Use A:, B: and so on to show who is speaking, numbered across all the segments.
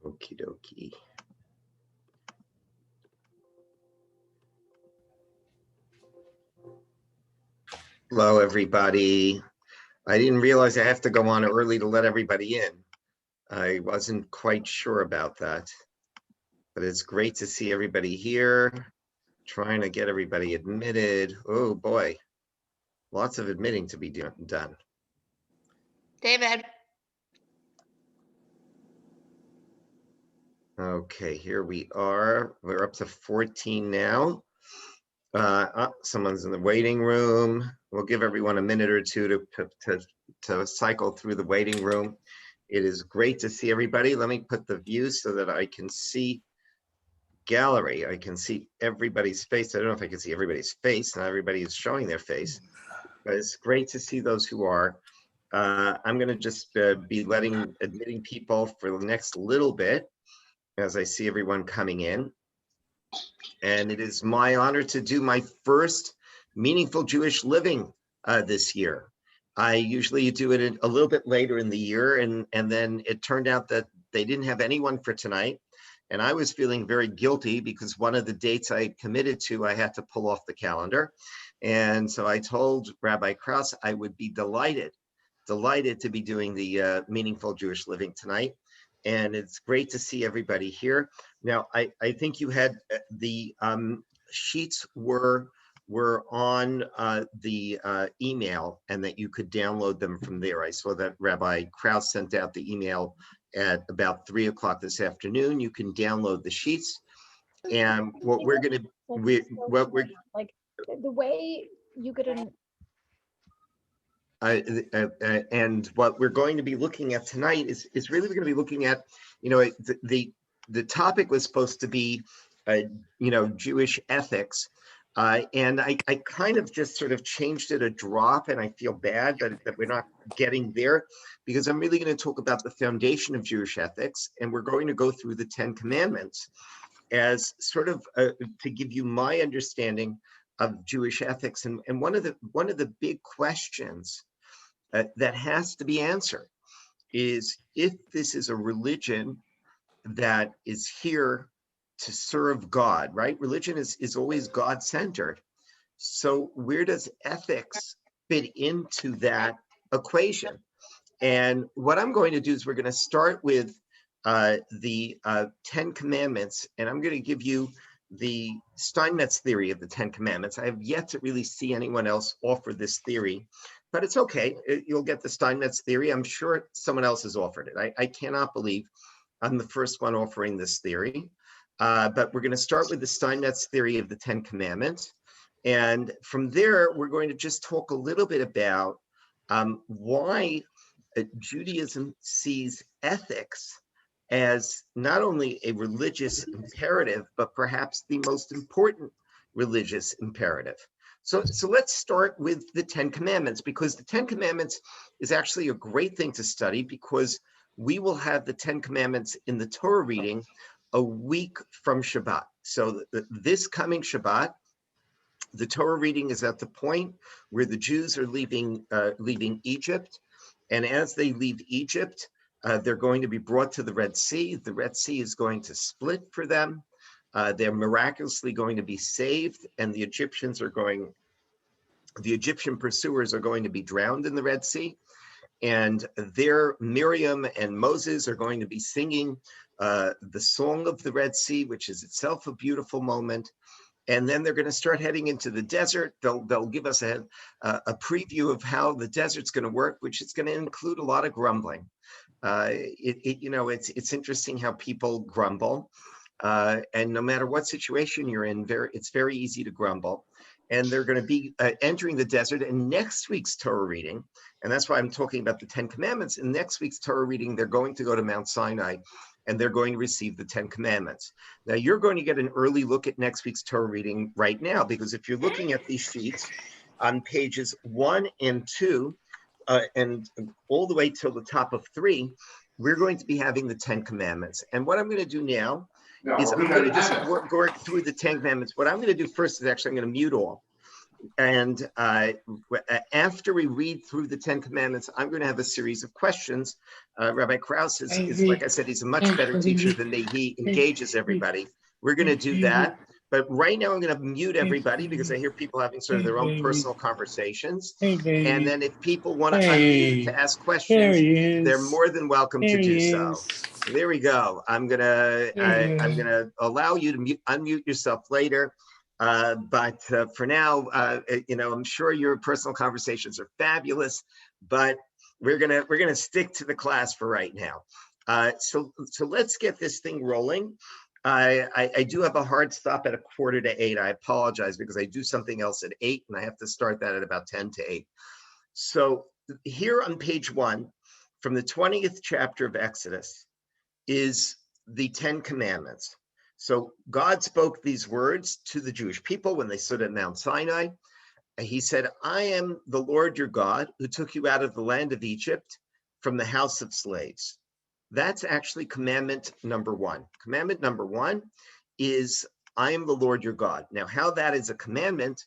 A: Okie dokie. Hello, everybody. I didn't realize I have to go on early to let everybody in. I wasn't quite sure about that, but it's great to see everybody here. Trying to get everybody admitted. Oh boy, lots of admitting to be done.
B: David.
A: Okay, here we are. We're up to 14 now. Someone's in the waiting room. We'll give everyone a minute or two to cycle through the waiting room. It is great to see everybody. Let me put the view so that I can see gallery. I can see everybody's face. I don't know if I can see everybody's face. Not everybody is showing their face, but it's great to see those who are. I'm going to just be admitting people for the next little bit as I see everyone coming in. And it is my honor to do my first Meaningful Jewish Living this year. I usually do it a little bit later in the year, and then it turned out that they didn't have anyone for tonight. And I was feeling very guilty because one of the dates I committed to, I had to pull off the calendar. And so I told Rabbi Krauss I would be delighted to be doing the Meaningful Jewish Living tonight. And it's great to see everybody here. Now, I think you had the sheets were on the email, and that you could download them from there. I saw that Rabbi Krauss sent out the email at about 3 o'clock this afternoon. You can download the sheets. And what we're going to,
C: like the way you could
A: and what we're going to be looking at tonight is really, we're going to be looking at, you know, the topic was supposed to be, you know, Jewish ethics. And I kind of just sort of changed it a drop, and I feel bad that we're not getting there, because I'm really going to talk about the foundation of Jewish ethics, and we're going to go through the 10 Commandments as sort of to give you my understanding of Jewish ethics. And one of the big questions that has to be answered is if this is a religion that is here to serve God, right? Religion is always God-centered. So where does ethics fit into that equation? And what I'm going to do is we're going to start with the 10 Commandments, and I'm going to give you the Steinmetz theory of the 10 Commandments. I have yet to really see anyone else offer this theory, but it's okay. You'll get the Steinmetz theory. I'm sure someone else has offered it. I cannot believe I'm the first one offering this theory. But we're going to start with the Steinmetz theory of the 10 Commandments. And from there, we're going to just talk a little bit about why Judaism sees ethics as not only a religious imperative, but perhaps the most important religious imperative. So let's start with the 10 Commandments, because the 10 Commandments is actually a great thing to study, because we will have the 10 Commandments in the Torah reading a week from Shabbat. So this coming Shabbat, the Torah reading is at the point where the Jews are leaving Egypt. And as they leave Egypt, they're going to be brought to the Red Sea. The Red Sea is going to split for them. They're miraculously going to be saved, and the Egyptian pursuers are going to be drowned in the Red Sea. And there, Miriam and Moses are going to be singing the Song of the Red Sea, which is itself a beautiful moment. And then they're going to start heading into the desert. They'll give us a preview of how the desert's going to work, which is going to include a lot of grumbling. You know, it's interesting how people grumble, and no matter what situation you're in, it's very easy to grumble. And they're going to be entering the desert. And next week's Torah reading, and that's why I'm talking about the 10 Commandments. In next week's Torah reading, they're going to go to Mount Sinai, and they're going to receive the 10 Commandments. Now, you're going to get an early look at next week's Torah reading right now, because if you're looking at these sheets on pages 1 and 2, and all the way till the top of 3, we're going to be having the 10 Commandments. And what I'm going to do now is I'm going to just work through the 10 commandments. What I'm going to do first is actually I'm going to mute all. And after we read through the 10 commandments, I'm going to have a series of questions. Rabbi Krause is, like I said, he's a much better teacher than me. He engages everybody. We're going to do that. But right now, I'm going to mute everybody because I hear people having sort of their own personal conversations. And then if people want to unmute to ask questions, they're more than welcome to do so. There we go. I'm gonna allow you to unmute yourself later. But for now, I'm sure your personal conversations are fabulous, but we're gonna stick to the class for right now. So let's get this thing rolling. I do have a hard stop at 7:45. I apologize because I do something else at 8 and I have to start that at about 10 to 8. So here on page 1, from the 20th chapter of Exodus, is the 10 commandments. So God spoke these words to the Jewish people when they stood at Mount Sinai. He said, I am the Lord your God who took you out of the land of Egypt from the house of slaves. That's actually commandment number 1. Commandment number 1 is, I am the Lord your God. Now, how that is a commandment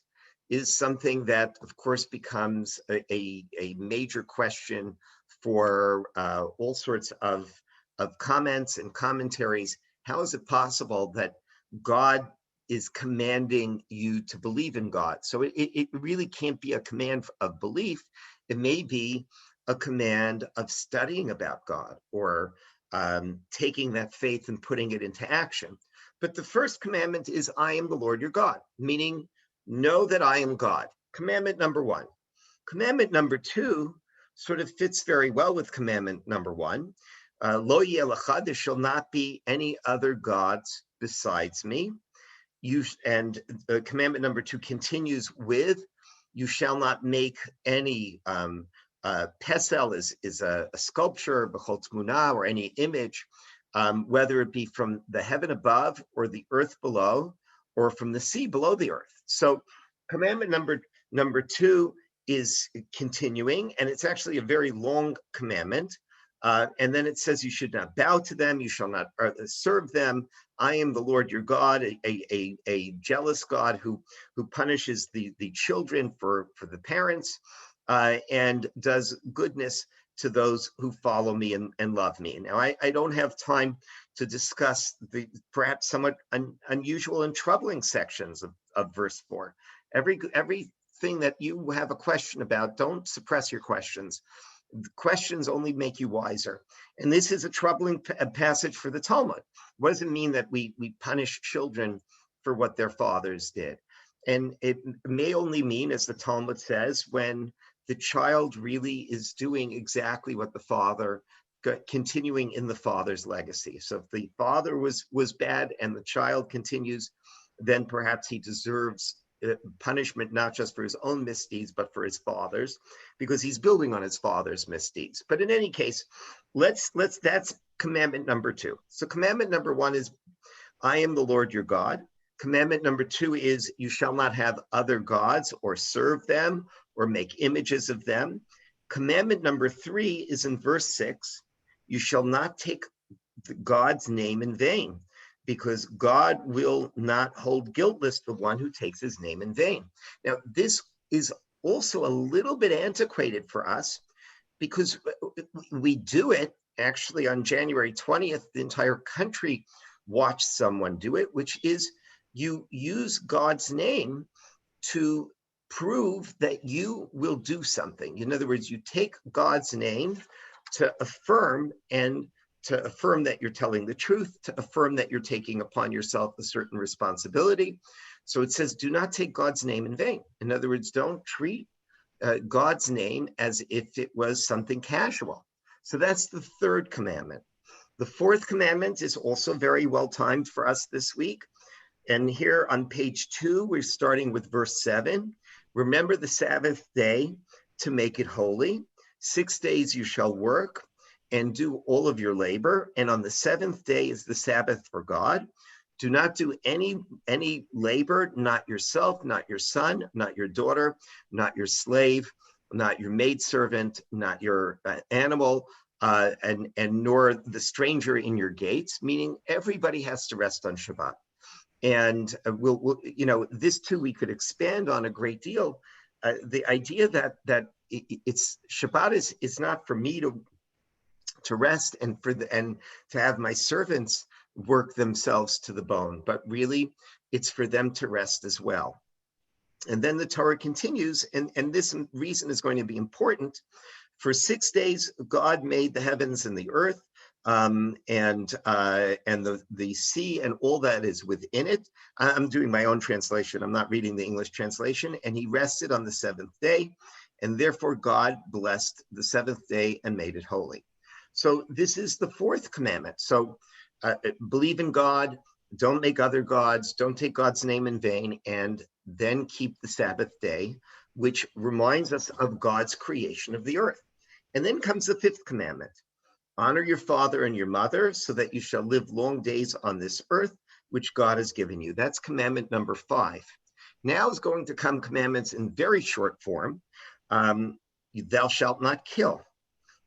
A: is something that, of course, becomes a major question for all sorts of comments and commentaries. How is it possible that God is commanding you to believe in God? So it really can't be a command of belief. It may be a command of studying about God or taking that faith and putting it into action. But the first commandment is, I am the Lord your God, meaning know that I am God. Commandment number 1. Commandment number 2 sort of fits very well with commandment number 1. Lo yeh lecha, there shall not be any other gods besides me. And commandment number 2 continues with, you shall not make any pesel is a sculpture, b'chol tmuna, or any image, whether it be from the heaven above or the earth below, or from the sea below the earth. So commandment number 2 is continuing, and it's actually a very long commandment. And then it says, you should not bow to them, you shall not serve them. I am the Lord your God, a jealous God who punishes the children for the parents, and does goodness to those who follow me and love me. Now, I don't have time to discuss the perhaps somewhat unusual and troubling sections of verse 4. Everything that you have a question about, don't suppress your questions. The questions only make you wiser. And this is a troubling passage for the Talmud. What does it mean that we punish children for what their fathers did? And it may only mean, as the Talmud says, when the child really is doing exactly what the father, continuing in the father's legacy. So if the father was bad and the child continues, then perhaps he deserves punishment, not just for his own misdeeds, but for his father's, because he's building on his father's misdeeds. But in any case, that's commandment number 2. So commandment number 1 is, I am the Lord your God. Commandment number 2 is, you shall not have other gods or serve them or make images of them. Commandment number 3 is in verse 6, you shall not take God's name in vain, because God will not hold guiltless the one who takes his name in vain. Now, this is also a little bit antiquated for us, because we do it actually on January 20th, the entire country watched someone do it, which is you use God's name to prove that you will do something. In other words, you take God's name to affirm that you're telling the truth, to affirm that you're taking upon yourself a certain responsibility. So it says, do not take God's name in vain. In other words, don't treat God's name as if it was something casual. So that's the 3rd commandment. The 4th commandment is also very well timed for us this week. And here on page 2, we're starting with verse 7. Remember the Sabbath day to make it holy. 6 days you shall work and do all of your labor. And on the 7th day is the Sabbath for God. Do not do any labor, not yourself, not your son, not your daughter, not your slave, not your maidservant, not your animal, and nor the stranger in your gates, meaning everybody has to rest on Shabbat. And this too, we could expand on a great deal. The idea that it's Shabbat is not for me to rest and to have my servants work themselves to the bone, but really it's for them to rest as well. And then the Torah continues, and this reason is going to be important. For 6 days, God made the heavens and the earth, and the sea and all that is within it. I'm doing my own translation. I'm not reading the English translation. And he rested on the seventh day, and therefore God blessed the seventh day and made it holy. So this is the fourth commandment. So believe in God, don't make other gods, don't take God's name in vain, and then keep the Sabbath day, which reminds us of God's creation of the earth. And then comes the fifth commandment. Honor your father and your mother so that you shall live long days on this earth, which God has given you. That's commandment number 5. Now is going to come commandments in very short form. Thou shalt not kill.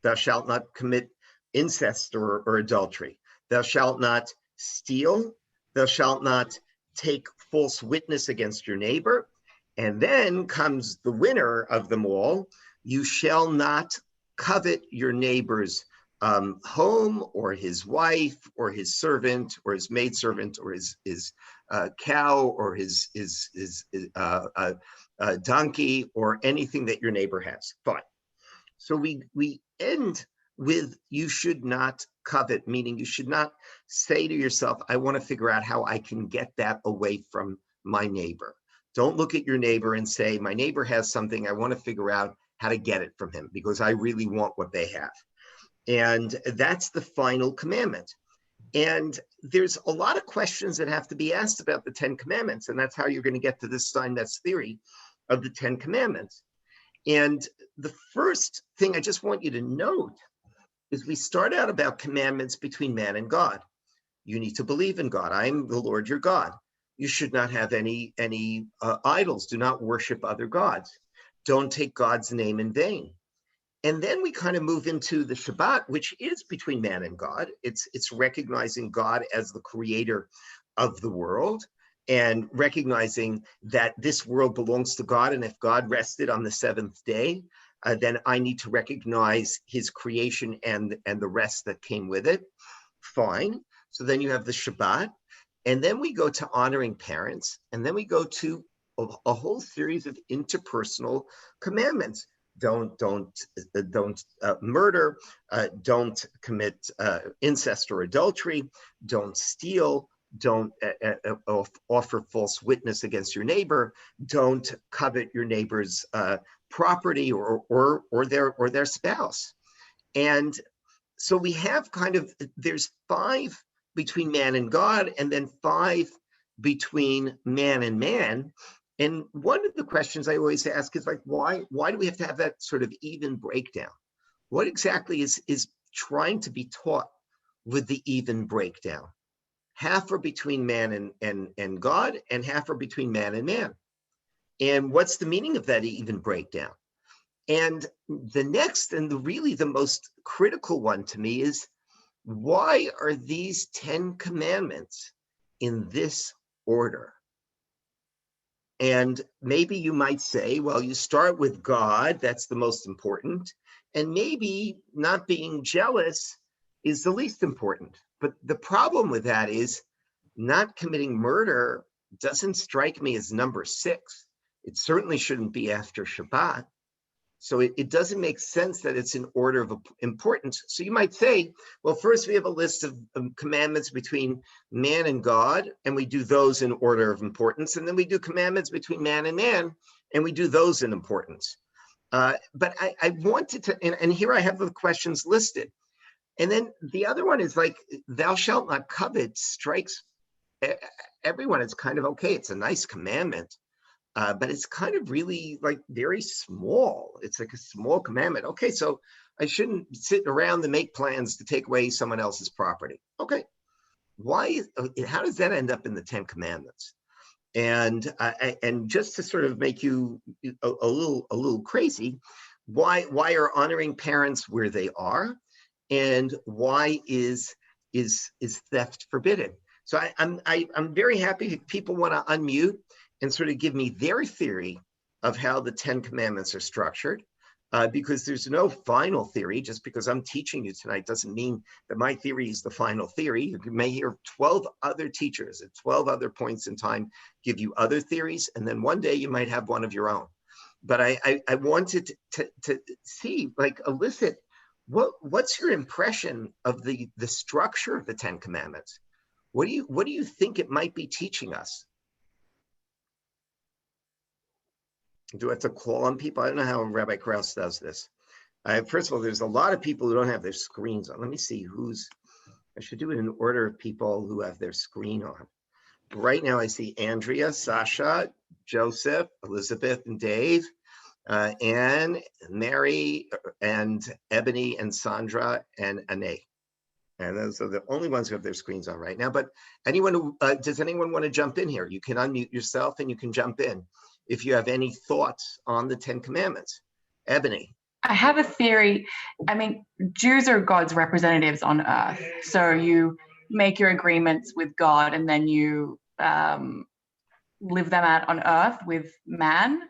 A: Thou shalt not commit incest or adultery. Thou shalt not steal. Thou shalt not take false witness against your neighbor. And then comes the winner of them all. You shall not covet your neighbor's home or his wife or his servant or his maidservant or his cow or his donkey or anything that your neighbor has. Fine. So we end with you should not covet, meaning you should not say to yourself, I want to figure out how I can get that away from my neighbor. Don't look at your neighbor and say, my neighbor has something, I want to figure out how to get it from him because I really want what they have. And that's the final commandment. And there's a lot of questions that have to be asked about the 10 commandments. And that's how you're going to get to this Steinmetz theory of the 10 commandments. And the first thing I just want you to note is we start out about commandments between man and God. You need to believe in God. I am the Lord your God. You should not have any idols. Do not worship other gods. Don't take God's name in vain. And then we kind of move into the Shabbat, which is between man and God. It's recognizing God as the creator of the world and recognizing that this world belongs to God. And if God rested on the seventh day, then I need to recognize his creation and the rest that came with it. Fine. So then you have the Shabbat. And then we go to honoring parents. And then we go to a whole series of interpersonal commandments. Don't murder, don't commit incest or adultery, don't steal, don't offer false witness against your neighbor, don't covet your neighbor's property or their spouse. And so we have there's 5 between man and God, and then 5 between man and man. And one of the questions I always ask is like, why do we have to have that sort of even breakdown? What exactly is trying to be taught with the even breakdown? Half are between man and God, and half are between man and man. And what's the meaning of that even breakdown? And the next and really the most critical one to me is, why are these 10 commandments in this order? And maybe you might say, well, you start with God, that's the most important. And maybe not being jealous is the least important. But the problem with that is not committing murder doesn't strike me as number 6. It certainly shouldn't be after Shabbat. So it doesn't make sense that it's in order of importance. So you might say, well, first we have a list of commandments between man and God, and we do those in order of importance. And then we do commandments between man, and we do those in importance. But I wanted to, and here I have the questions listed. And then the other one is like, thou shalt not covet strikes everyone. It's kind of, okay, it's a nice commandment. But it's kind of really like very small. It's like a small commandment. Okay, so I shouldn't sit around and make plans to take away someone else's property. Okay, how does that end up in the 10 commandments? And just to sort of make you a little crazy, why are honoring parents where they are? and why is theft forbidden? So I'm very happy if people want to unmute and sort of give me their theory of how the 10 Commandments are structured, because there's no final theory. Just because I'm teaching you tonight doesn't mean that my theory is the final theory. You may hear 12 other teachers at 12 other points in time give you other theories, and then one day you might have one of your own. But I wanted to see, like, elicit, what's your impression of the structure of the 10 Commandments? What do you think it might be teaching us? Do I have to call on people? I don't know how Rabbi Krauss does this. First of all, there's a lot of people who don't have their screens on. Let me see I should do it in order of people who have their screen on. Right now I see Andrea, Sasha, Joseph, Elizabeth, and Dave, Anne, Mary, and Ebony, and Sandra, and Ane. And those are the only ones who have their screens on right now. But anyone who, does anyone want to jump in here? You can unmute yourself and you can jump in if you have any thoughts on the 10 Commandments. Ebony.
D: I have a theory. I mean, Jews are God's representatives on earth. So you make your agreements with God and then you live them out on earth with man.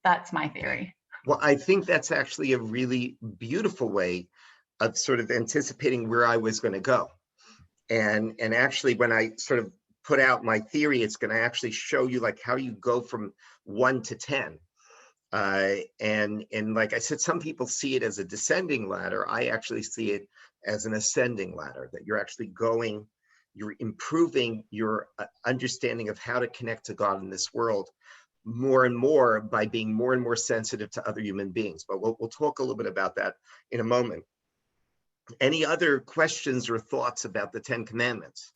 D: That's my theory.
A: Well, I think that's actually a really beautiful way of sort of anticipating where I was going to go. And actually, when I sort of put out my theory, it's going to actually show you like how you go from 1 to 10. And like I said, some people see it as a descending ladder. I actually see it as an ascending ladder, that you're actually you're improving your understanding of how to connect to God in this world more and more by being more and more sensitive to other human beings. But we'll talk a little bit about that in a moment. Any other questions or thoughts about the 10 Commandments?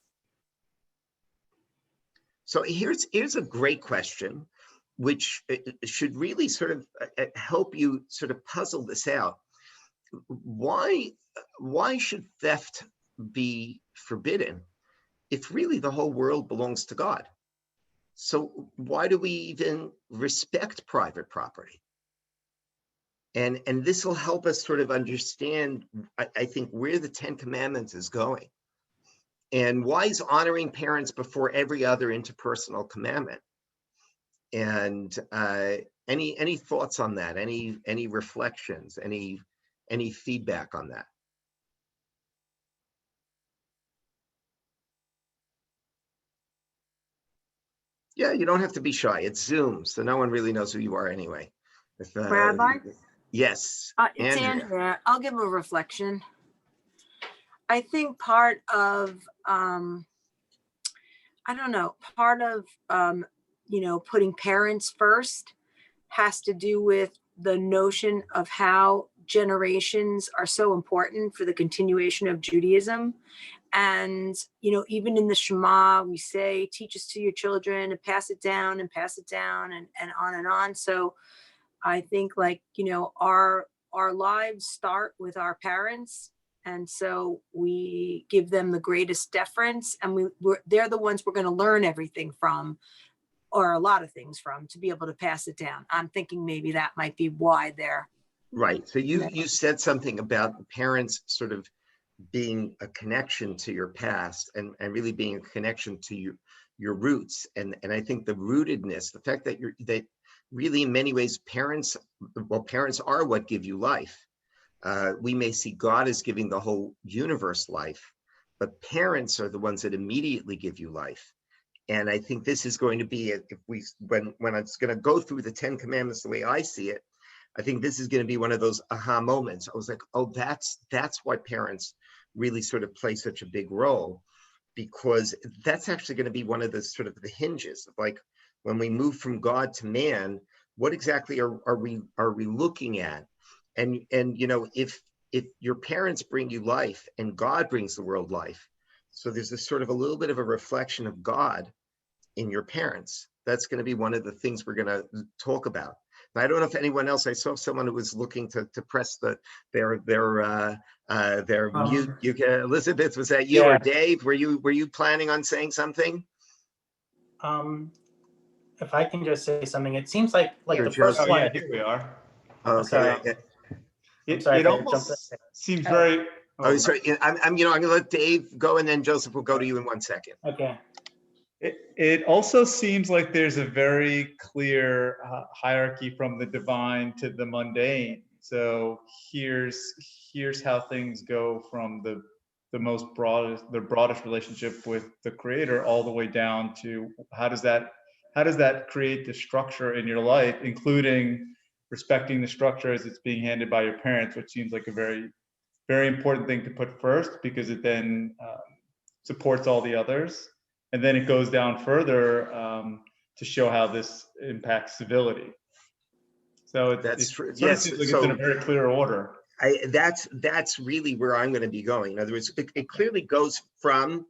A: So here's a great question, which should really sort of help you sort of puzzle this out. Why should theft be forbidden if really the whole world belongs to God? So why do we even respect private property? And this will help us sort of understand, I think, where the 10 Commandments is going. And why is honoring parents before every other interpersonal commandment? And any thoughts on that? Any reflections? Any feedback on that? Yeah, you don't have to be shy. It's Zoom, so no one really knows who you are anyway.
E: Rabbi?
A: Yes.
E: It's Andrea. I'll give a reflection. I think part of, I don't know, part of, putting parents first has to do with the notion of how generations are so important for the continuation of Judaism. And, even in the Shema, we say, teach us to your children and pass it down and pass it down and on and on. So I think our lives start with our parents. And so we give them the greatest deference, and they're the ones we're going to learn everything from, or a lot of things from, to be able to pass it down. I'm thinking maybe that might be why they're.
A: Right. So you said something about parents sort of being a connection to your past and really being a connection to your roots. And I think the rootedness, the fact that that really in many ways parents are what give you life. We may see God as giving the whole universe life, but parents are the ones that immediately give you life. And I think this is going to be, when it's going to go through the 10 Commandments the way I see it, I think this is going to be one of those aha moments. I was like, oh, that's why parents really sort of play such a big role, because that's actually going to be one of the sort of the hinges of, like, when we move from God to man, what exactly are we looking at? And if your parents bring you life and God brings the world life, so there's this sort of a little bit of a reflection of God in your parents. That's going to be one of the things we're going to talk about. And I don't know if anyone else, I saw someone who was looking to press their mute. Elizabeth, was that you? Yeah. Or Dave? Were you planning on saying something?
F: If I can just say something, it seems like
A: Sure,
F: the first one.
G: Yeah, here we are.
A: Okay.
G: It almost seems very
A: Oh, sorry. I'm going to let Dave go, and then Joseph will go to you in 1 second.
F: Okay.
G: It also seems like there's a very clear hierarchy from the divine to the mundane. So here's how things go from the broadest relationship with the creator all the way down to how does that create the structure in your life, including respecting the structure as it's being handed by your parents, which seems like a very, very important thing to put first, because it then supports all the others. And then it goes down further to show how this impacts civility. So
A: That's true.
G: Sort of seems like it's in a very clear order.
A: That's really where I'm going to be going. In other words, it clearly goes from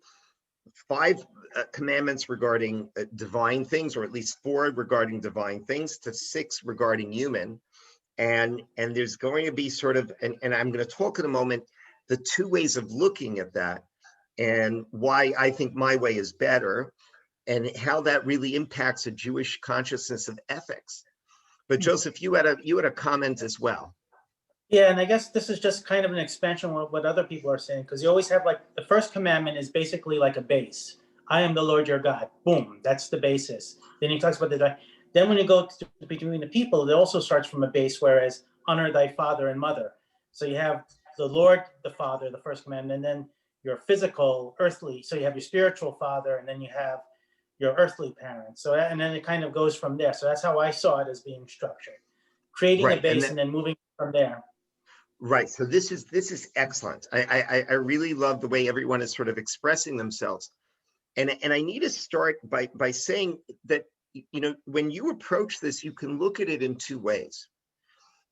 A: 5 commandments regarding divine things, or at least 4 regarding divine things, to 6 regarding human. And there's going to be sort of, and I'm going to talk in a moment, the 2 ways of looking at that, and why I think my way is better, and how that really impacts a Jewish consciousness of ethics. But Joseph, you had a comment as well.
F: Yeah, and I guess this is just kind of an expansion of what other people are saying, because you always have, like, the first commandment is basically like a base. I am the Lord your God. Boom, that's the basis. Then he talks about then when you go to between the people, it also starts from a base, whereas honor thy father and mother. So you have the Lord, the Father, the first commandment, and then your physical, earthly. So you have your spiritual father, and then you have your earthly parents. So, and then it kind of goes from there. So that's how I saw it as being structured, creating a base and then moving from there.
A: Right. So this is excellent. I really love the way everyone is sort of expressing themselves. And I need to start by saying that, when you approach this, you can look at it in 2 ways.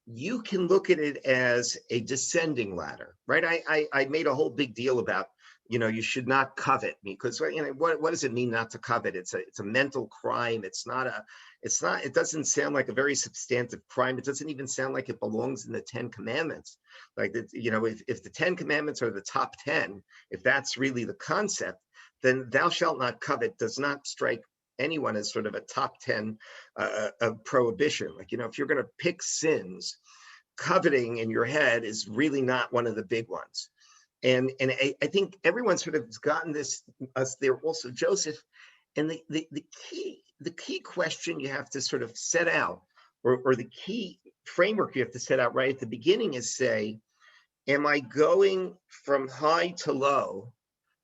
A: You can look at it as a descending ladder, right? I made a whole big deal about, you should not covet, because what does it mean not to covet? It's a mental crime. It doesn't sound like a very substantive crime. It doesn't even sound like it belongs in the 10 commandments. Like, if the 10 commandments are the top 10, if that's really the concept, then thou shalt not covet does not strike anyone as sort of a top 10 prohibition. Like, if you're going to pick sins, coveting in your head is really not one of the big ones. And I think everyone sort of has gotten this, us there also, Joseph. And the key question you have to sort of set out, or the key framework you have to set out right at the beginning, is say, am I going from high to low?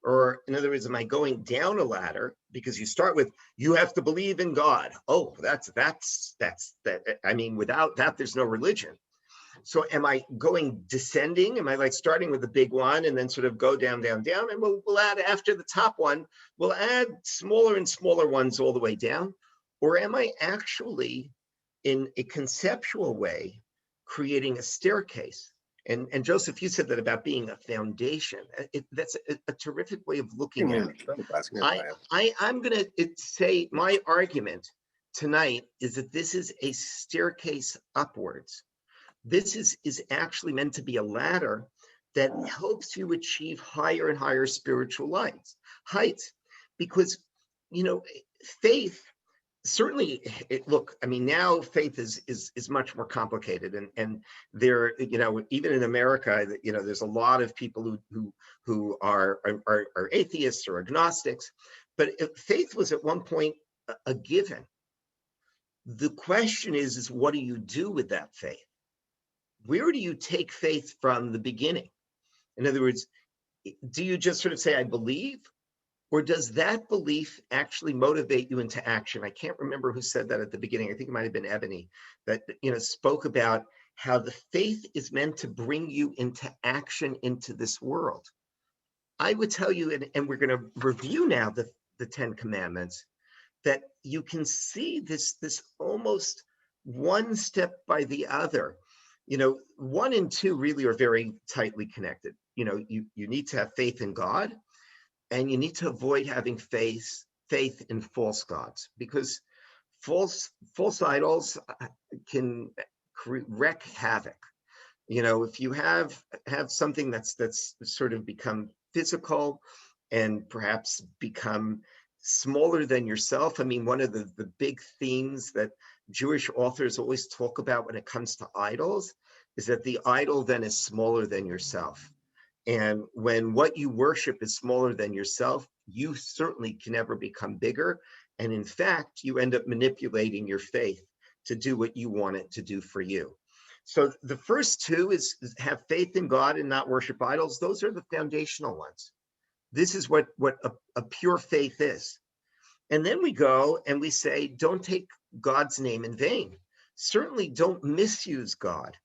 A: Or in other words, am I going down a ladder? Because you start with, you have to believe in God. Oh, that's that. I mean, without that, there's no religion. So am I going descending? Am I like starting with the big one and then sort of go down, down, down? And we'll add, after the top one, we'll add smaller and smaller ones all the way down. Or am I actually, in a conceptual way, creating a staircase? And Joseph, you said that about being a foundation. That's a terrific way of looking at it. I'm going to say my argument tonight is that this is a staircase upwards. This is actually meant to be a ladder that helps you achieve higher and higher spiritual heights. Because, faith, certainly, look, I mean, now faith is much more complicated, and there, even in America, there's a lot of people who are atheists or agnostics, but faith was at one point a given. The question is what do you do with that faith? Where do you take faith from the beginning? In other words, do you just sort of say, I believe? Or does that belief actually motivate you into action? I can't remember who said that at the beginning. I think it might have been Ebony that spoke about how the faith is meant to bring you into action into this world. I would tell you, and we're going to review now the 10 Commandments, that you can see this almost one step by the other. 1 and 2 really are very tightly connected. You need to have faith in God. And you need to avoid having faith in false gods, because false idols can wreak havoc. If you have something that's sort of become physical and perhaps become smaller than yourself. I mean, one of the big themes that Jewish authors always talk about when it comes to idols is that the idol then is smaller than yourself. And when what you worship is smaller than yourself, you certainly can never become bigger. And in fact, you end up manipulating your faith to do what you want it to do for you. So the first two is have faith in God and not worship idols. Those are the foundational ones. This is what a pure faith is. And then we go and we say, don't take God's name in vain. Certainly don't misuse God.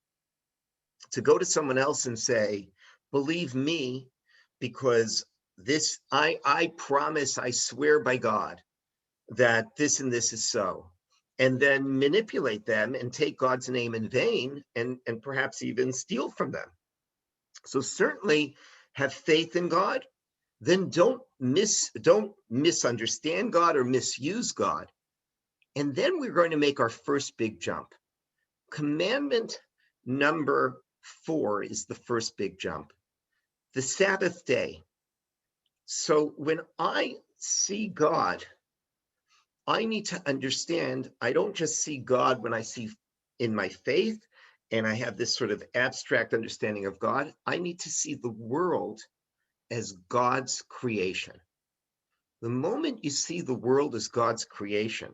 A: To go to someone else and say, believe me, because this, I promise, I swear by God that this and this is so. And then manipulate them and take God's name in vain and perhaps even steal from them. So certainly have faith in God. Then don't misunderstand God or misuse God. And then we're going to make our first big jump. Commandment number 4 is the first big jump. The Sabbath day. So when I see God, I need to understand, I don't just see God when I see in my faith and I have this sort of abstract understanding of God. I need to see the world as God's creation. The moment you see the world as God's creation,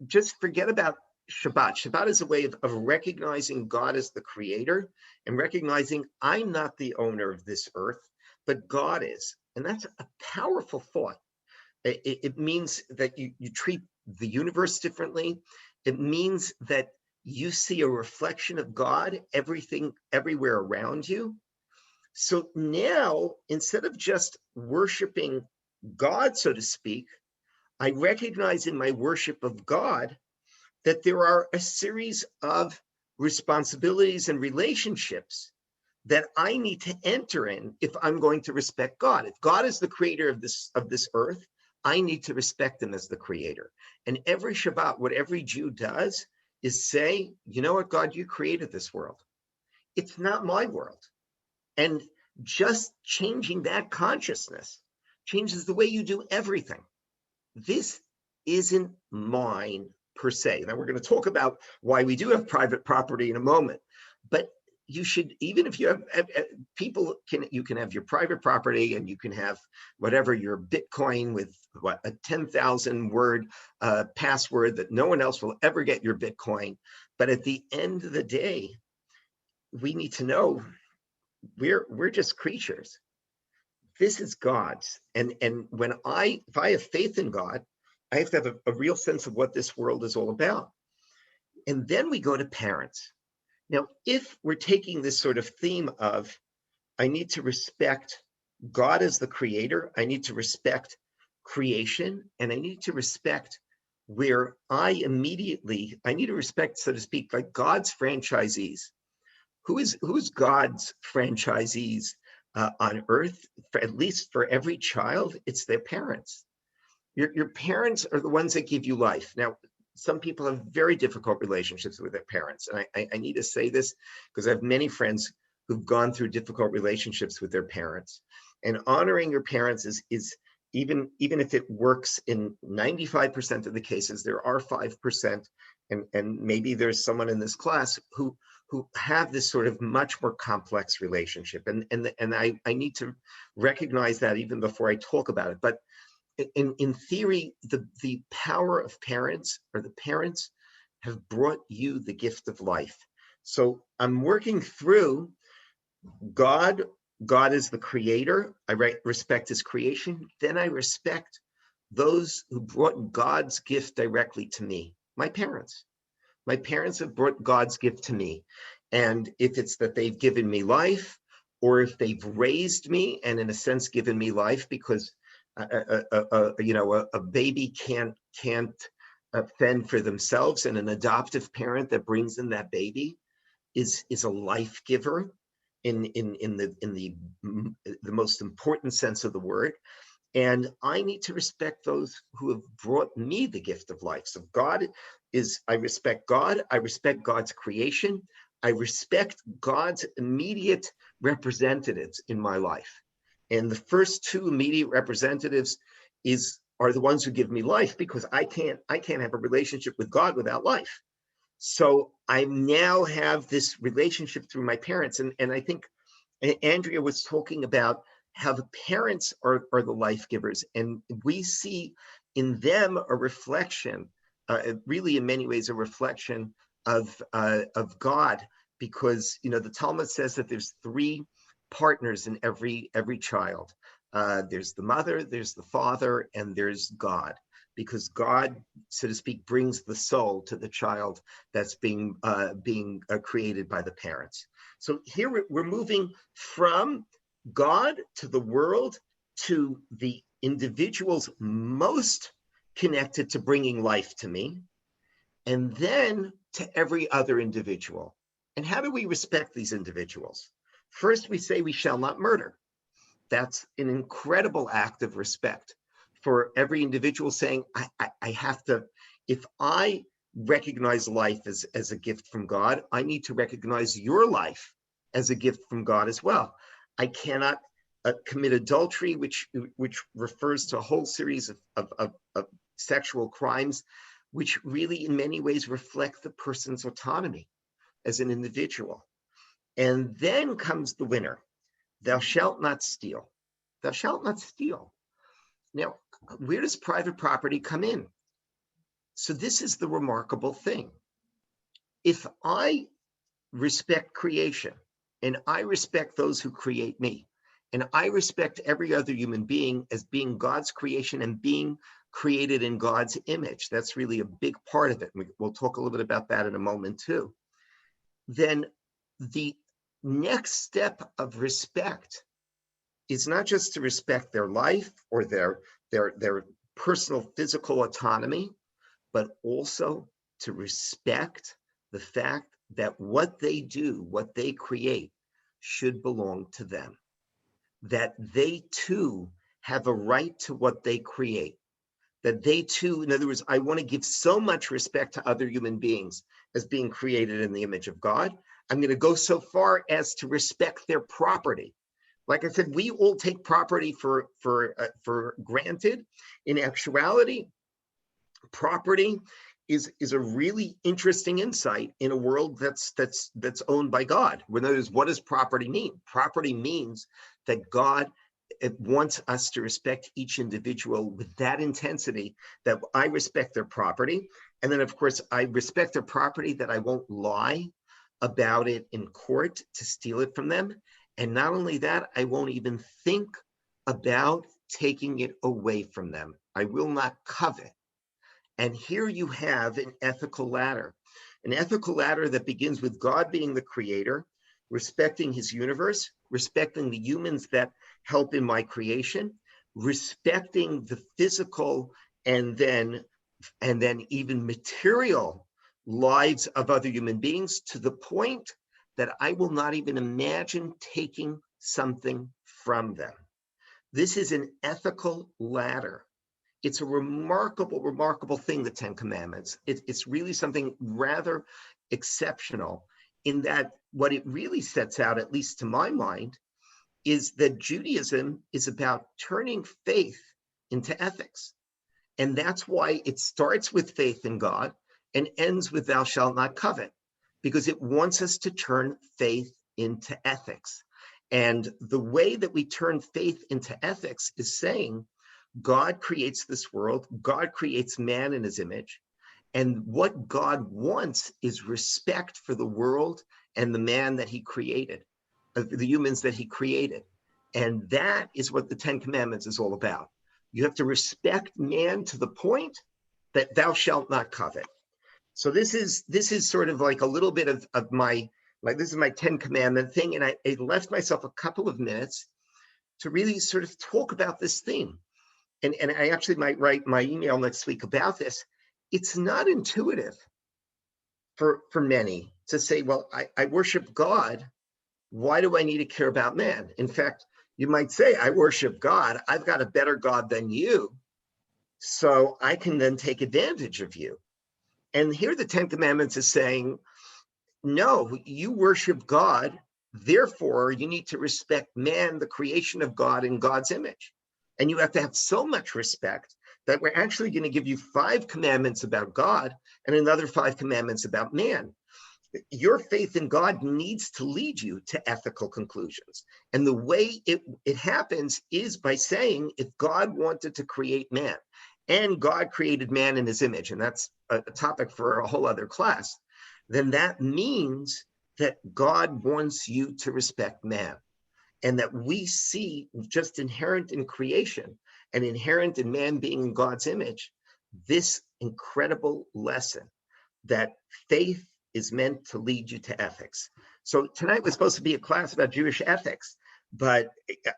A: just forget about Shabbat. Shabbat is a way of recognizing God as the creator and recognizing I'm not the owner of this earth, but God is. And that's a powerful thought. It means that you treat the universe differently. It means that you see a reflection of God, everything, everywhere around you. So now, instead of just worshiping God, so to speak, I recognize in my worship of God that there are a series of responsibilities and relationships that I need to enter in if I'm going to respect God. If God is the creator of this earth, I need to respect him as the creator. And every Shabbat, what every Jew does is say, you know what, God, you created this world. It's not my world. And just changing that consciousness changes the way you do everything. This isn't mine per se. Now we're going to talk about why we do have private property in a moment, but you should, even if you have you can have your private property and you can have whatever your Bitcoin with a 10,000 word password that no one else will ever get your Bitcoin. But at the end of the day, we need to know we're just creatures. This is God's. And if I have faith in God, I have to have a real sense of what this world is all about. And then we go to parents. Now, if we're taking this sort of theme of, I need to respect God as the creator, I need to respect creation, and I need to respect where I need to respect, so to speak, like God's franchisees. Who's God's franchisees on earth? At least for every child, it's their parents. Your parents are the ones that give you life. Now, some people have very difficult relationships with their parents. And I need to say this because I have many friends who've gone through difficult relationships with their parents. And honoring your parents is even if it works in 95% of the cases, there are 5%, and maybe there's someone in this class who have this sort of much more complex relationship. And I need to recognize that even before I talk about it. But in theory, the power of parents, or the parents, have brought you the gift of life. So I'm working through God. God is the creator. I respect his creation. Then I respect those who brought God's gift directly to me. My parents. My parents have brought God's gift to me. And if it's that they've given me life, or if they've raised me and in a sense given me life, because a baby can't fend for themselves, and an adoptive parent that brings in that baby is a life giver in the most important sense of the word. And I need to respect those who have brought me the gift of life. So I respect God. I respect God's creation. I respect God's immediate representatives in my life. And the first two immediate representatives are the ones who give me life, because I can't have a relationship with God without life. So I now have this relationship through my parents. And I think Andrea was talking about how the parents are the life givers, and we see in them a reflection, really in many ways a reflection of God, because the Talmud says that there's three partners in every child. There's the mother, there's the father, and there's God, because God, so to speak, brings the soul to the child that's being created by the parents. So here we're moving from God to the world to the individuals most connected to bringing life to me, and then to every other individual. And how do we respect these individuals? First, we say we shall not murder. That's an incredible act of respect for every individual, saying, I have to, if I recognize life as a gift from God, I need to recognize your life as a gift from God as well. I cannot commit adultery, which refers to a whole series of sexual crimes, which really in many ways reflect the person's autonomy as an individual. And then comes the winner. Thou shalt not steal. Thou shalt not steal. Now, where does private property come in? So this is the remarkable thing. If I respect creation, and I respect those who create me, and I respect every other human being as being God's creation and being created in God's image, that's really a big part of it. We'll talk a little bit about that in a moment too. Then the next step of respect is not just to respect their life or their personal physical autonomy, but also to respect the fact that what they do, what they create, should belong to them. That they too have a right to what they create. That they too, in other words, I want to give so much respect to other human beings as being created in the image of God. I'm going to go so far as to respect their property. Like I said, we all take property for granted. In actuality, property is a really interesting insight in a world that's owned by God. In other words, what does property mean? Property means that God wants us to respect each individual with that intensity, that I respect their property. And then, of course, I respect their property, that I won't lie about it in court to steal it from them. And not only that, I won't even think about taking it away from them. I will not covet. And here you have an ethical ladder that begins with God being the creator, respecting his universe, respecting the humans that help in my creation, respecting the physical and then even material lives of other human beings, to the point that I will not even imagine taking something from them. This is an ethical ladder. It's a remarkable thing, the Ten Commandments. It's really something rather exceptional, in that what it really sets out, at least to my mind, is that Judaism is about turning faith into ethics. And that's why it starts with faith in God and ends with thou shalt not covet, because it wants us to turn faith into ethics. And the way that we turn faith into ethics is saying, God creates this world, God creates man in his image, and what God wants is respect for the world and the man that he created, the humans that he created. And that is what the Ten Commandments is all about. You have to respect man to the point that thou shalt not covet. So this is sort of like a little bit of my, like, this is my 10 commandment thing. And I left myself a couple of minutes to really sort of talk about this theme. And I actually might write my email next week about this. It's not intuitive for many to say, well, I worship God. Why do I need to care about man? In fact, you might say, I worship God. I've got a better God than you, so I can then take advantage of you. And here the Ten Commandments is saying, no, you worship God. Therefore, you need to respect man, the creation of God in God's image. And you have to have so much respect that we're actually going to give you 5 commandments about God and another 5 commandments about man. your faith in God needs to lead you to ethical conclusions. And the way it happens is by saying, if God wanted to create man, and God created man in his image, and that's a topic for a whole other class, then that means that God wants you to respect man. And that we see just inherent in creation and inherent in man being in God's image, this incredible lesson that faith is meant to lead you to ethics. So tonight was supposed to be a class about Jewish ethics, but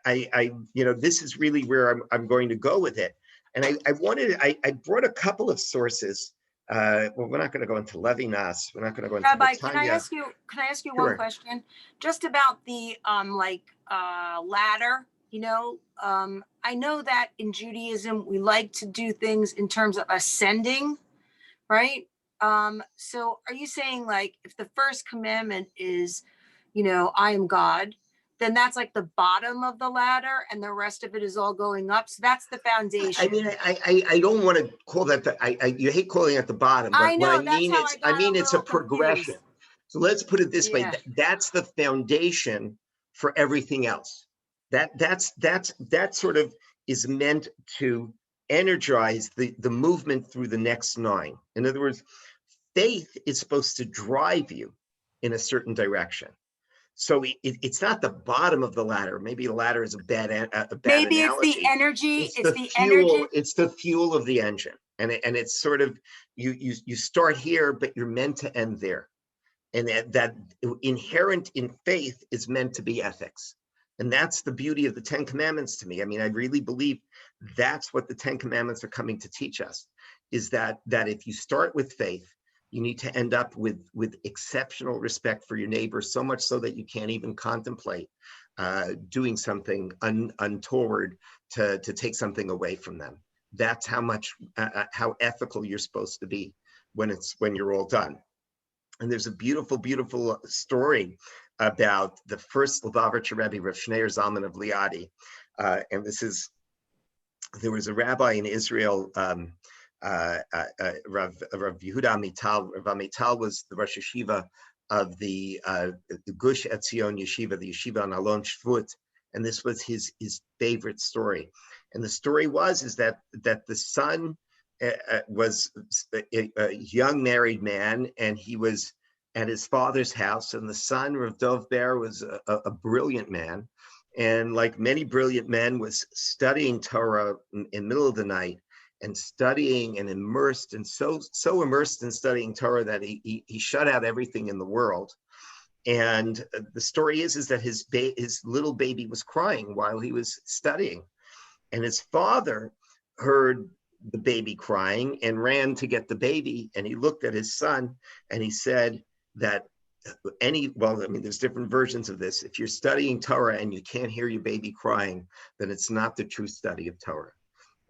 A: this is really where I'm going to go with it. And I brought a couple of sources. Well, we're not going to go into Levinas. We're not going to go into
E: Rabbi,
A: Tanya.
E: can I ask you
A: Sure.
E: one question? Just about the ladder, I know that in Judaism, we like to do things in terms of ascending, right? So are you saying, like, if the first commandment is, I am God, then that's like the bottom of the ladder and the rest of it is all going up? So that's the foundation.
A: I mean, I don't want to call that you hate calling it the bottom, but
E: I know,
A: what I mean
E: that's how
A: is,
E: I got a
A: it's a
E: little
A: progression.
E: confused.
A: So let's put it this way.
E: Yeah.
A: That's the foundation for everything else. That sort of is meant to energize the movement through the next 9. In other words, faith is supposed to drive you in a certain direction. So it's not the bottom of the ladder. Maybe the ladder is a bad
E: Maybe
A: analogy.
E: it's the energy.
A: It's the fuel.
E: Energy.
A: It's the fuel of the engine, and it's sort of you start here, but you're meant to end there, and that inherent in faith is meant to be ethics, and that's the beauty of the 10 Commandments to me. I mean, I really believe that's what the 10 Commandments are coming to teach us: is that if you start with faith, you need to end up with exceptional respect for your neighbor, so much so that you can't even contemplate doing something untoward to take something away from them. That's how ethical you're supposed to be when you're all done. And there's a beautiful, beautiful story about the first Lubavitcher Rebbe, Rav Shneur Zalman of Liadi. And there was a rabbi in Israel, Rav Yehuda Amital. Rav Amital was the Rosh Yeshiva of the Gush Etzion Yeshiva, the Yeshiva on Alon Shvut, and this was his favorite story. And the story is that the son was a young married man, and he was at his father's house, and the son, Rav Dov Ber, was a brilliant man, and like many brilliant men, was studying Torah in the middle of the night, and studying and immersed, and so immersed in studying Torah that he shut out everything in the world. And the story is that his little baby was crying while he was studying, and his father heard the baby crying and ran to get the baby, and he looked at his son and he said that there's different versions of this. If you're studying Torah and you can't hear your baby crying, then it's not the true study of Torah.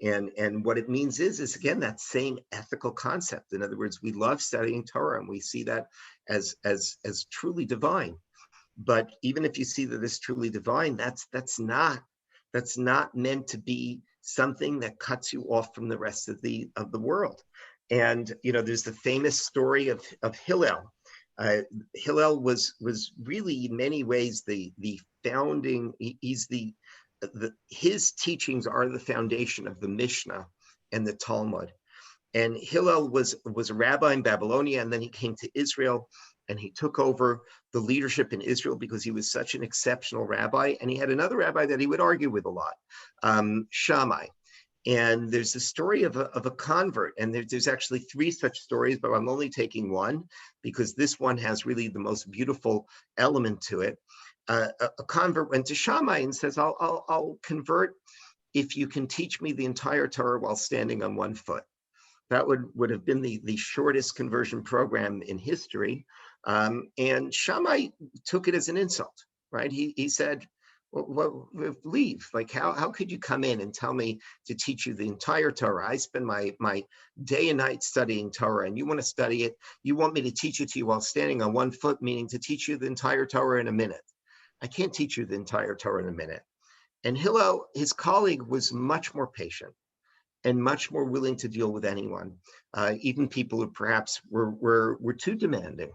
A: And what it means is again, that same ethical concept. In other words, we love studying Torah and we see that as truly divine. But even if you see that it's truly divine, that's not meant to be something that cuts you off from the rest of the world. And there's the famous story of Hillel. Hillel was really in many ways the founding. His teachings are the foundation of the Mishnah and the Talmud. And Hillel was a rabbi in Babylonia, and then he came to Israel, and he took over the leadership in Israel because he was such an exceptional rabbi. And he had another rabbi that he would argue with a lot, Shammai. And there's the story of a convert, and there's actually 3 such stories, but I'm only taking one because this one has really the most beautiful element to it. A convert went to Shammai and says, I'll convert if you can teach me the entire Torah while standing on one foot. That would have been the shortest conversion program in history. And Shammai took it as an insult, right? He said, well, leave. Like, how could you come in and tell me to teach you the entire Torah? I spend my day and night studying Torah, and you want to study it. You want me to teach it to you while standing on one foot, meaning to teach you the entire Torah in a minute. I can't teach you the entire Torah in a minute. And Hillel, his colleague, was much more patient and much more willing to deal with anyone, even people who perhaps were too demanding.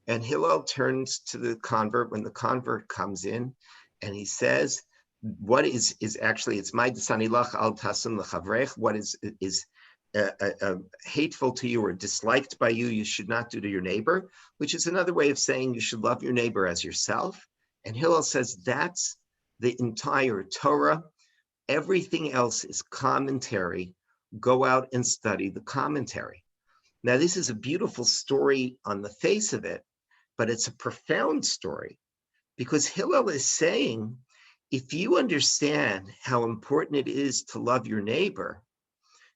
A: And Hillel turns to the convert when the convert comes in, and he says, what is actually, it's my desanilach al tasim lechavrech, what is hateful to you or disliked by you, you should not do to your neighbor, which is another way of saying you should love your neighbor as yourself. And Hillel says that's the entire Torah. Everything else is commentary. Go out and study the commentary. Now, this is a beautiful story on the face of it, but it's a profound story because Hillel is saying, if you understand how important it is to love your neighbor,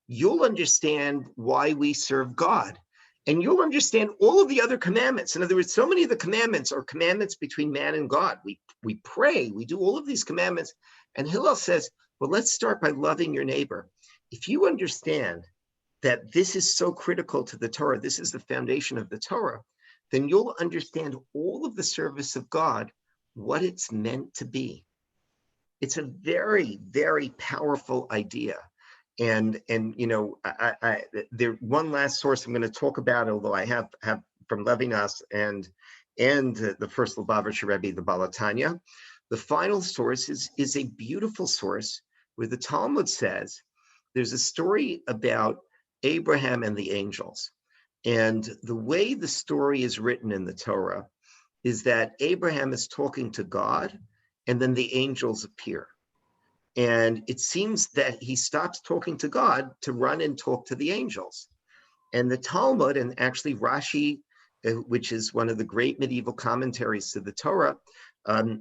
A: you'll understand why we serve God. And you'll understand all of the other commandments. In other words, so many of the commandments are commandments between man and God. We pray, we do all of these commandments. And Hillel says, well, let's start by loving your neighbor. If you understand that this is so critical to the Torah, this is the foundation of the Torah, then you'll understand all of the service of God, what it's meant to be. It's a very, very powerful idea. And you know, there one last source I'm going to talk about, although I have from Levinas and the first Lubavitcher Rebbe, the Baal HaTanya. The final source is a beautiful source where the Talmud says there's a story about Abraham and the angels. And the way the story is written in the Torah is that Abraham is talking to God, and then the angels appear. And it seems that he stops talking to God to run and talk to the angels. And the Talmud, and actually Rashi, which is one of the great medieval commentaries to the Torah,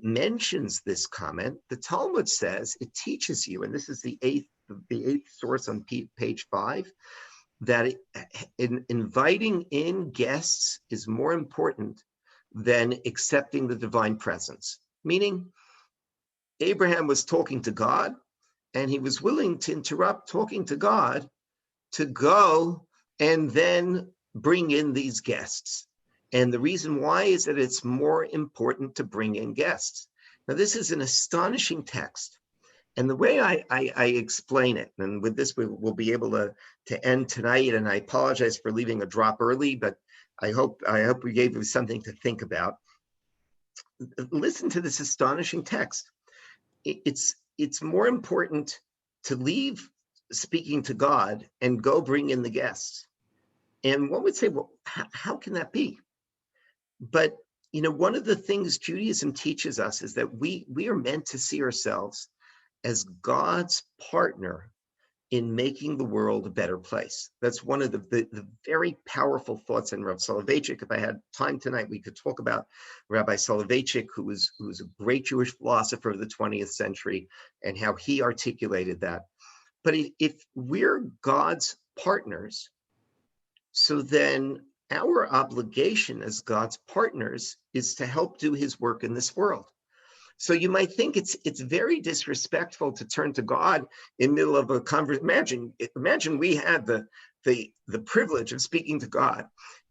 A: mentions this comment. The Talmud says it teaches you, and this is the eighth source on page 5, that inviting in guests is more important than accepting the divine presence. Meaning, Abraham was talking to God, and he was willing to interrupt talking to God to go and then bring in these guests. And the reason why is that it's more important to bring in guests. Now, this is an astonishing text. And the way I explain it, and with this, we'll be able to end tonight, and I apologize for leaving a drop early, but I hope we gave you something to think about. Listen to this astonishing text. It's more important to leave speaking to God and go bring in the guests. And one would say, well, how can that be? But, you know, one of the things Judaism teaches us is that we are meant to see ourselves as God's partner in making the world a better place. That's one of the very powerful thoughts in Rav Soloveitchik. If I had time tonight, we could talk about Rabbi Soloveitchik, who was a great Jewish philosopher of the 20th century, and how he articulated that. But if we're God's partners, so then our obligation as God's partners is to help do his work in this world. So you might think it's very disrespectful to turn to God in the middle of a conversation. Imagine we had the privilege of speaking to God,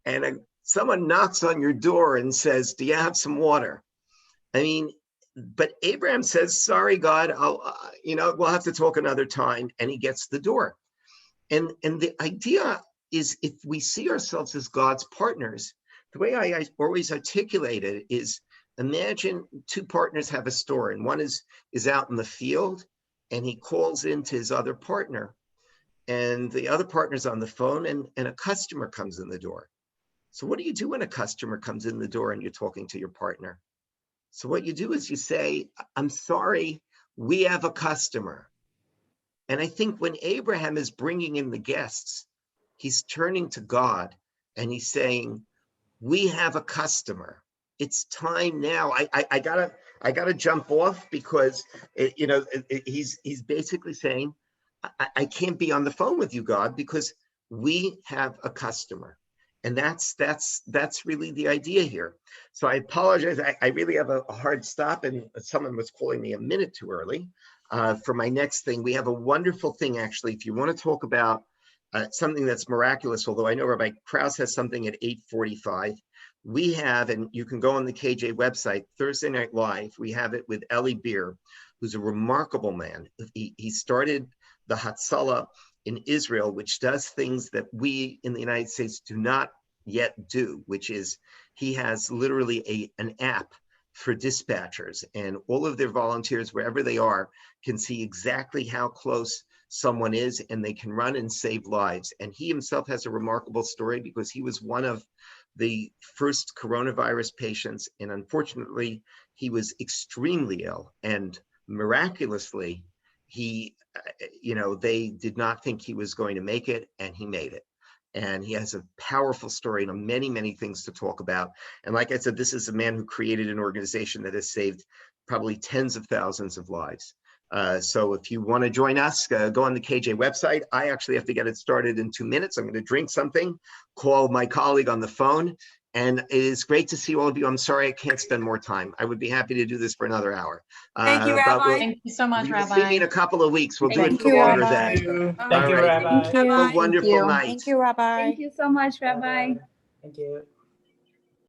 A: and someone knocks on your door and says, "Do you have some water?" I mean, but Abraham says, "Sorry, God, we'll have to talk another time," and he gets the door. And the idea is, if we see ourselves as God's partners, the way I always articulate it is, imagine two partners have a store, and one is out in the field, and he calls into his other partner, and the other partner's on the phone, and a customer comes in the door. So what do you do when a customer comes in the door and you're talking to your partner? So what you do is you say, "I'm sorry, we have a customer." And I think when Abraham is bringing in the guests, he's turning to God and he's saying, "We have a customer. It's time now." I gotta jump off because he's basically saying, I can't be on the phone with you, God, because we have a customer. And that's really the idea here. So I apologize. I really have a hard stop, and someone was calling me a minute too early for my next thing. We have a wonderful thing, actually, if you want to talk about something that's miraculous, although I know Rabbi Krause has something at 8:45. We have, and you can go on the KJ website, Thursday Night Live. We have it with Eli Beer, who's a remarkable man. He started the Hatzalah in Israel, which does things that we in the United States do not yet do, which is he has literally an app for dispatchers, and all of their volunteers, wherever they are, can see exactly how close someone is, and they can run and save lives. And he himself has a remarkable story because he was one of the first coronavirus patients, and unfortunately, he was extremely ill, and miraculously, he, they did not think he was going to make it, and he made it. And he has a powerful story and many, many things to talk about. And like I said, this is a man who created an organization that has saved probably tens of thousands of lives. So if you want to join us, go on the KJ website. I actually have to get it started in 2 minutes. I'm going to drink something, call my colleague on the phone. And it is great to see all of you. I'm sorry I can't spend more time. I would be happy to do this for another hour.
E: Thank you,
A: but
E: Rabbi.
D: Thank you so much,
A: You'll see me
D: Rabbi.
A: in a couple of weeks. We'll do it
D: Thank
A: for
D: you,
A: longer
D: Rabbi.
A: then.
F: Thank you,
A: All right.
F: Rabbi.
E: Bye-bye.
A: Have a wonderful night.
H: Thank you, Rabbi.
C: Thank you so much, Rabbi.
F: Thank you.